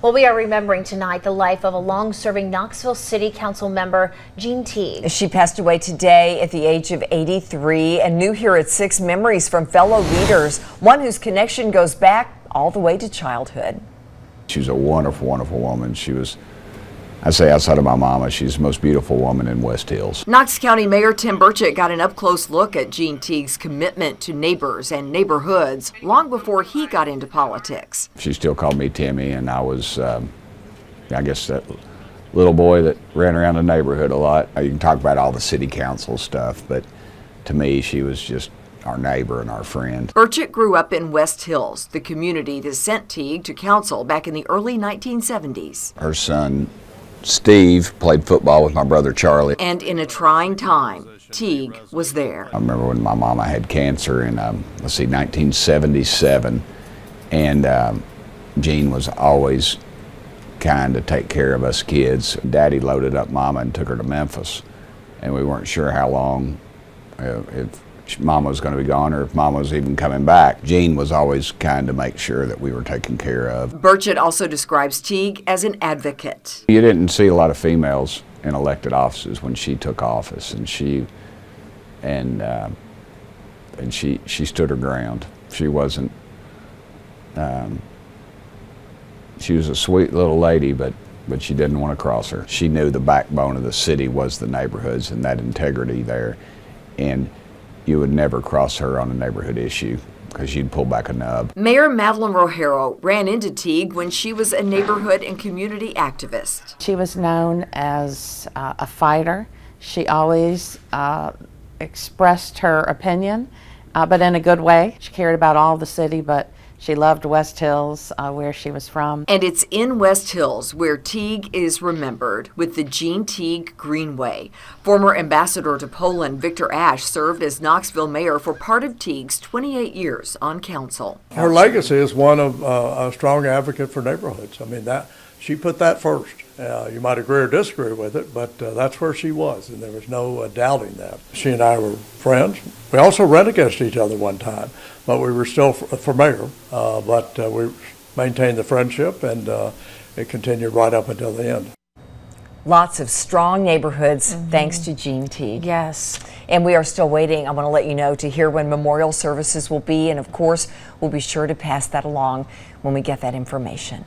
Well, we are remembering tonight the life of a long-serving Knoxville City Council member, Jean Teague. She passed away today at the age of 83, and New Here at 6 memories from fellow leaders, one whose connection goes back all the way to childhood. She was a wonderful, wonderful woman. She was, I'd say outside of my mama, she's the most beautiful woman in West Hills. Knox County Mayor Tim Burchett got an up-close look at Jean Teague's commitment to neighbors and neighborhoods long before he got into politics. She still called me Timmy, and I was, I guess, that little boy that ran around the neighborhood a lot. You can talk about all the city council stuff, but to me, she was just our neighbor and our friend. Burchett grew up in West Hills, the community that sent Teague to council back in the early 1970s. Her son, Steve, played football with my brother Charlie. And in a trying time, Teague was there. I remember when my mama had cancer in, 1977, and Jean was always kind to take care of us kids. Daddy loaded up Mama and took her to Memphis, and we weren't sure how long, if Mama was going to be gone or if Mama was even coming back. Jean was always kind to make sure that we were taken care of. Burchett also describes Teague as an advocate. You didn't see a lot of females in elected offices when she took office, and she stood her ground. She wasn't. She was a sweet little lady, but she didn't want to cross her. She knew the backbone of the city was the neighborhoods and that integrity there, and you would never cross her on a neighborhood issue because you'd pull back a nub. Mayor Madeline Rojero ran into Teague when she was a neighborhood and community activist. She was known as a fighter. She always expressed her opinion, but in a good way. She cared about all the city, but she loved West Hills, where she was from. And it's in West Hills where Teague is remembered with the Jean Teague Greenway. Former ambassador to Poland, Victor Ashe, served as Knoxville mayor for part of Teague's 28 years on council. Her legacy is one of a strong advocate for neighborhoods. I mean, that she put that first. You might agree or disagree with it, but that's where she was, and there was no doubting that. She and I were friends. We also ran against each other one time, but we were still for mayor. But we maintained the friendship, and it continued right up until the end. Lots of strong neighborhoods thanks to Jean Teague. Yes. And we are still waiting, I want to let you know, to hear when memorial services will be, and of course, we'll be sure to pass that along when we get that information.